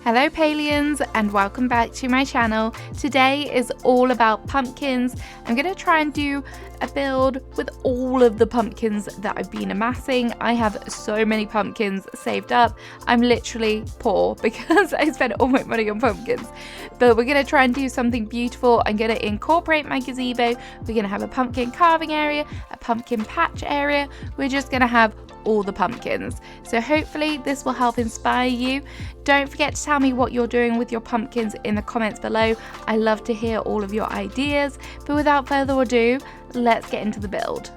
Hello Palians and welcome back to my channel. Today is all about pumpkins. I'm going to try and do a build with all of the pumpkins that I've been amassing. I have so many pumpkins saved up. I'm literally poor because I spent all my money on pumpkins. But we're going to try and do something beautiful. I'm going to incorporate my gazebo. We're going to have a pumpkin carving area, a pumpkin patch area. We're just going to have all the pumpkins. So hopefully this will help inspire you. Don't forget to tell me what you're doing with your pumpkins in the comments below. I love to hear all of your ideas, but without further ado, let's get into the build.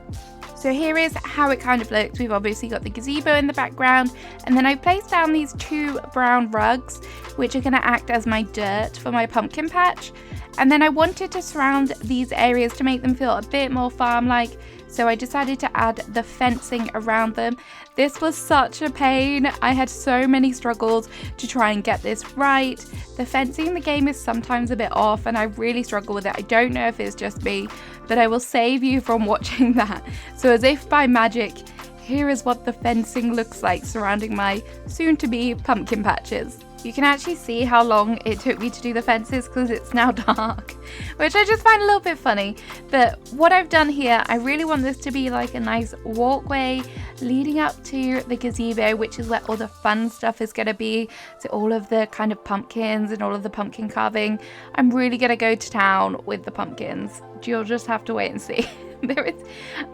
So here is how it kind of looks. We've obviously got the gazebo in the background, and then I placed down these two brown rugs, which are going to act as my dirt for my pumpkin patch. And then I wanted to surround these areas to make them feel a bit more farm-like, so I decided to add the fencing around them. This was such a pain. I had so many struggles to try and get this right. The fencing in the game is sometimes a bit off and I really struggle with it. I don't know if it's just me, but I will save you from watching that. So as if by magic, here is what the fencing looks like surrounding my soon-to-be pumpkin patches. You can actually see how long it took me to do the fences because it's now dark, which I just find a little bit funny. But what I've done here, I really want this to be like a nice walkway leading up to the gazebo, which is where all the fun stuff is going to be. So all of the kind of pumpkins and all of the pumpkin carving. I'm really going to go to town with the pumpkins. You'll just have to wait and see.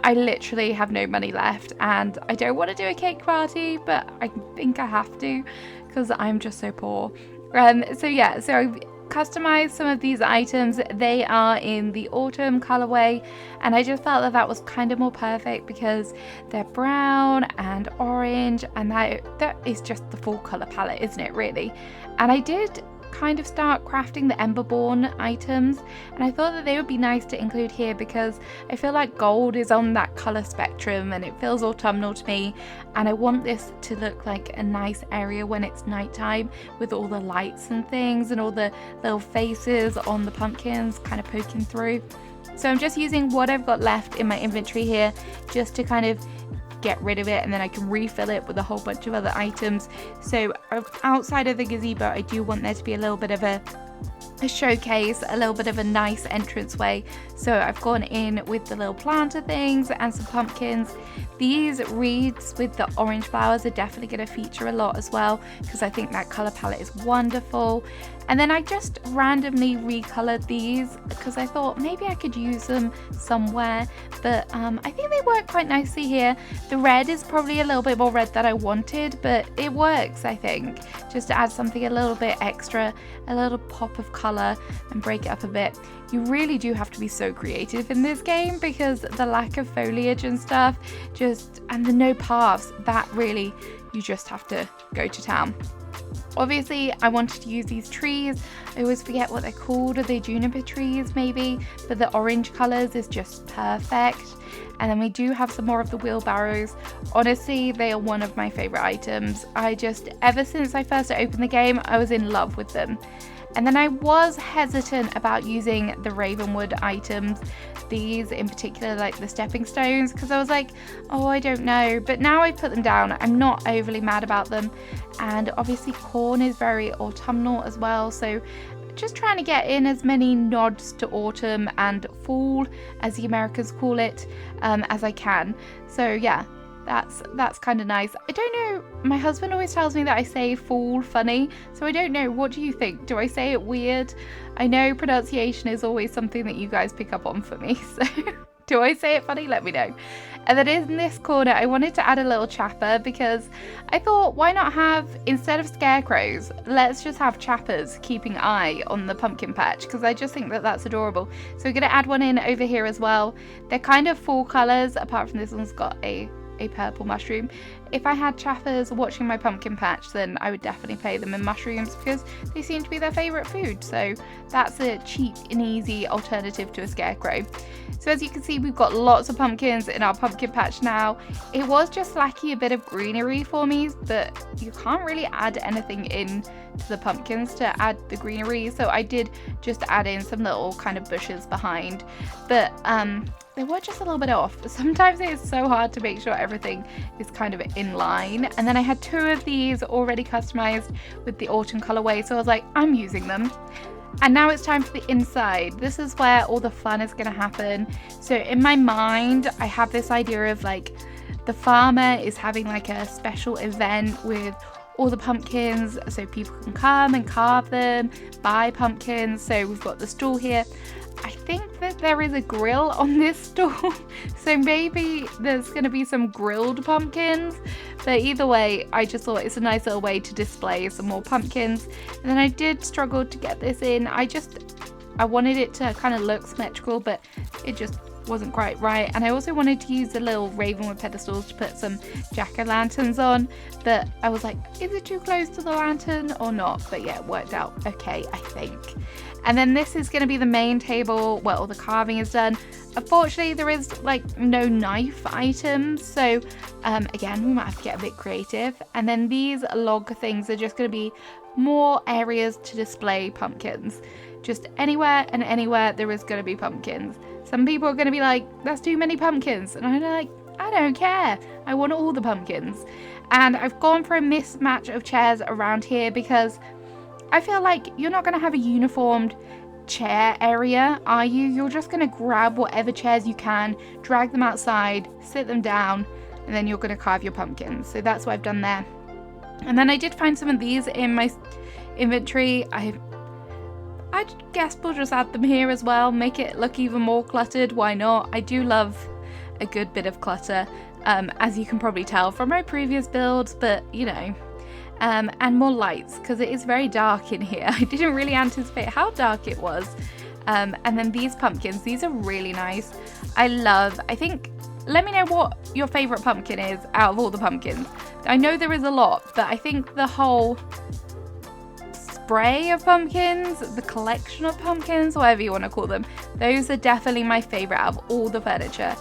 I literally have no money left and I don't want to do a cake party, but I think I have to because I'm just so poor. So I've customized some of these items. They are in the autumn colorway and I just felt that that was kind of more perfect because they're brown and orange, and that is just the full color palette, isn't it, really? And I did kind of start crafting the Emberborn items, and I thought that they would be nice to include here because I feel like gold is on that color spectrum and it feels autumnal to me, and I want this to look like a nice area when it's nighttime with all the lights and things and all the little faces on the pumpkins kind of poking through. So I'm just using what I've got left in my inventory here just to kind of get rid of it, and then I can refill it with a whole bunch of other items. So outside of the gazebo, I do want there to be a little bit of a showcase, a little bit of a nice entranceway. So I've gone in with the little planter things and some pumpkins. These reeds with the orange flowers are definitely going to feature a lot as well because I think that color palette is wonderful. And then I just randomly recolored these because I thought maybe I could use them somewhere, but I think they work quite nicely here. The red is probably a little bit more red than I wanted, but it works, I think, just to add something a little bit extra, a little pop of color and break it up a bit. You really do have to be so creative in this game because the lack of foliage and stuff, and the no paths, that really, you just have to go to town. Obviously, I wanted to use these trees. I always forget what they're called. Are they juniper trees maybe? But the orange colours is just perfect. And then we do have some more of the wheelbarrows. Honestly, they are one of my favourite items. Ever since I first opened the game, I was in love with them. And then I was hesitant about using the Ravenwood items, these in particular, like the stepping stones, because I was like, oh, I don't know. But now I put them down, I'm not overly mad about them. And obviously corn is very autumnal as well, so just trying to get in as many nods to autumn and fall, as the Americans call it, as I can. So yeah, that's kind of nice. I don't know, my husband always tells me that I say fall funny, so I don't know, what do you think? Do I say it weird? I know pronunciation is always something that you guys pick up on for me, so do I say it funny? Let me know. And then in this corner, I wanted to add a little chapper because I thought, why not have, instead of scarecrows, let's just have chappers keeping eye on the pumpkin patch, because I just think that that's adorable. So we're going to add one in over here as well. They're kind of fall colours, apart from this one's got a purple mushroom. If I had chappers watching my pumpkin patch, then I would definitely play them in mushrooms because they seem to be their favourite food. So that's a cheap and easy alternative to a scarecrow. So as you can see, we've got lots of pumpkins in our pumpkin patch now. It was just lacking a bit of greenery for me, but you can't really add anything in to the pumpkins to add the greenery. So I did just add in some little kind of bushes behind, but they were just a little bit off. Sometimes it's so hard to make sure everything is kind of in line. And then I had 2 of these already customized with the autumn colorway, so I was like, I'm using them. And now it's time for the inside. This is where all the fun is gonna happen. So in my mind, I have this idea of like the farmer is having like a special event with all the pumpkins, so people can come and carve them, buy pumpkins. So we've got the stall here. I think that there is a grill on this stall, so maybe there's going to be some grilled pumpkins, but either way, I just thought it's a nice little way to display some more pumpkins. And then I did struggle to get this in. I wanted it to kind of look symmetrical, but it just wasn't quite right. And I also wanted to use the little raven with pedestals to put some jack-o'-lanterns on, but I was like, is it too close to the lantern or not? But yeah, it worked out okay, I think. And then this is going to be the main table where all the carving is done. Unfortunately, there is like no knife items, so again, we might have to get a bit creative. And then these log things are just going to be more areas to display pumpkins. Just anywhere and anywhere there is going to be pumpkins. Some people are going to be like, that's too many pumpkins. And I'm like, I don't care. I want all the pumpkins. And I've gone for a mismatch of chairs around here because I feel like you're not going to have a uniformed chair area, are you? You're just going to grab whatever chairs you can, drag them outside, sit them down, and then you're going to carve your pumpkins. So that's what I've done there. And then I did find some of these in my inventory. I guess we'll just add them here as well, make it look even more cluttered. Why not? I do love a good bit of clutter, as you can probably tell from my previous builds, but you know. And more lights, because it is very dark in here. I didn't really anticipate how dark it was. And then these pumpkins, these are really nice. I think, let me know what your favorite pumpkin is out of all the pumpkins. I know there is a lot, but I think the whole spray of pumpkins, the collection of pumpkins, whatever you want to call them, those are definitely my favorite out of all the furniture.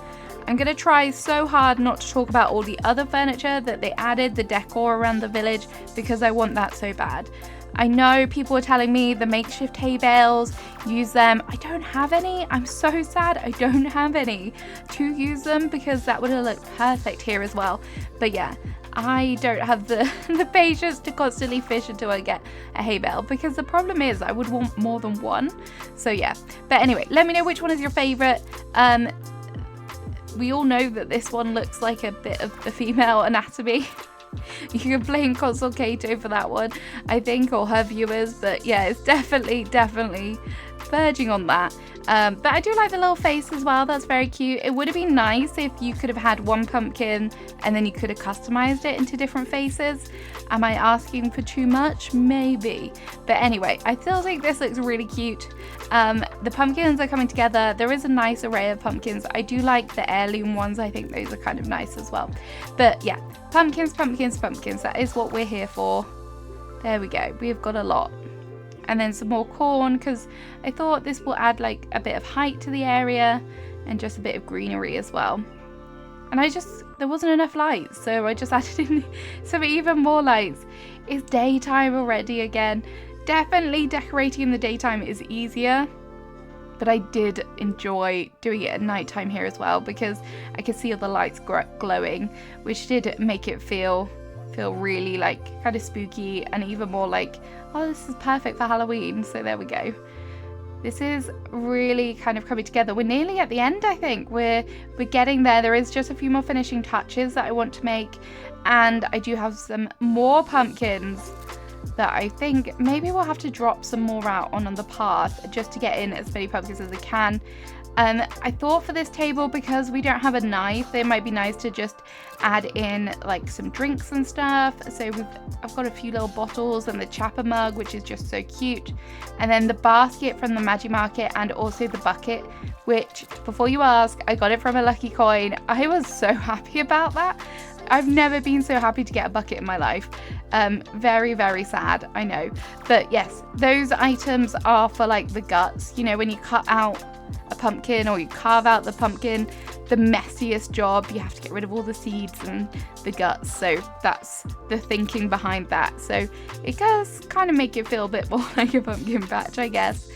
I'm going to try so hard not to talk about all the other furniture that they added, the decor around the village, because I want that so bad. I know people are telling me the makeshift hay bales, use them. I don't have any. I'm so sad I don't have any to use them because that would have looked perfect here as well. But yeah, I don't have the patience to constantly fish until I get a hay bale, because the problem is I would want more than one. So yeah, but anyway, let me know which one is your favorite. We all know that this one looks like a bit of the female anatomy. You can blame Consul Cato for that one, I think, or her viewers, but yeah, it's definitely verging on that. But I do like the little face as well. That's very cute. It would have been nice if you could have had one pumpkin and then you could have customized it into different faces. Am I asking for too much? Maybe. But anyway, I still think this looks really cute. The pumpkins are coming together. There is a nice array of pumpkins. I do like the heirloom ones. I think those are kind of nice as well. But yeah, pumpkins. That is what we're here for. There we go. We've got a lot. And then some more corn, because I thought this will add like a bit of height to the area and just a bit of greenery as well. And there wasn't enough lights, so I just added in some even more lights. It's daytime already again. Definitely decorating in the daytime is easier, but I did enjoy doing it at nighttime here as well, because I could see all the lights glowing, which did make it feel really like kind of spooky and even more like, oh, this is perfect for Halloween. So there we go. This is really kind of coming together. We're nearly at the end, I think. We're getting there. There is just a few more finishing touches that I want to make, and I do have some more pumpkins that I think maybe we'll have to drop some more out on the path just to get in as many pumpkins as I can. I thought for this table, because we don't have a knife, it might be nice to just add in like some drinks and stuff. So I've got a few little bottles and the chapper mug, which is just so cute. And then the basket from the Magi Market, and also the bucket, which, before you ask, I got it from a lucky coin. I was so happy about that. I've never been so happy to get a bucket in my life. Very, very sad, I know. But yes, those items are for like the guts. You know, when you cut out a pumpkin or you carve out the pumpkin, the messiest job, you have to get rid of all the seeds and the guts. So that's the thinking behind that. So it does kind of make it feel a bit more like a pumpkin patch, I guess.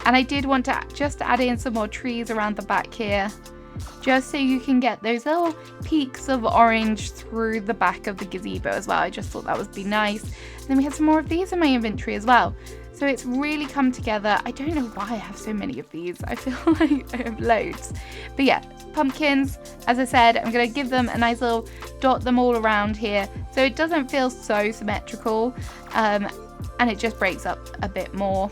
And I did want to just add in some more trees around the back here. just so you can get those little peaks of orange through the back of the gazebo as well. I just thought that would be nice. And then we had some more of these in my inventory as well. So it's really come together. I don't know why I have so many of these. I feel like I have loads. But yeah, pumpkins, as I said, I'm going to give them a nice little dot them all around here so it doesn't feel so symmetrical, and it just breaks up a bit more.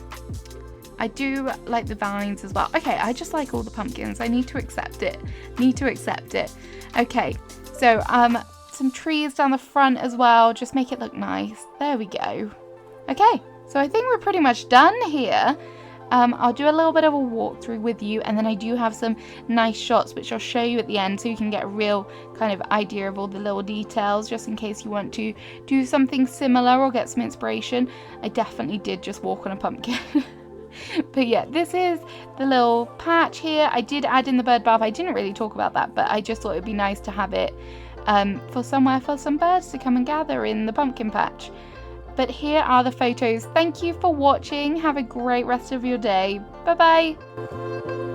I do like the vines as well. Okay, I just like all the pumpkins. I need to accept it. Okay, so some trees down the front as well. Just make it look nice. There we go. Okay, so I think we're pretty much done here. I'll do a little bit of a walkthrough with you, and then I do have some nice shots which I'll show you at the end so you can get a real kind of idea of all the little details, just in case you want to do something similar or get some inspiration. I definitely did just walk on a pumpkin. But yeah, this is the little patch here. I did add in the bird bath. I didn't really talk about that, but I just thought it'd be nice to have it for somewhere for some birds to come and gather in the pumpkin patch. But here are the photos. Thank you for watching. Have a great rest of your day. Bye bye.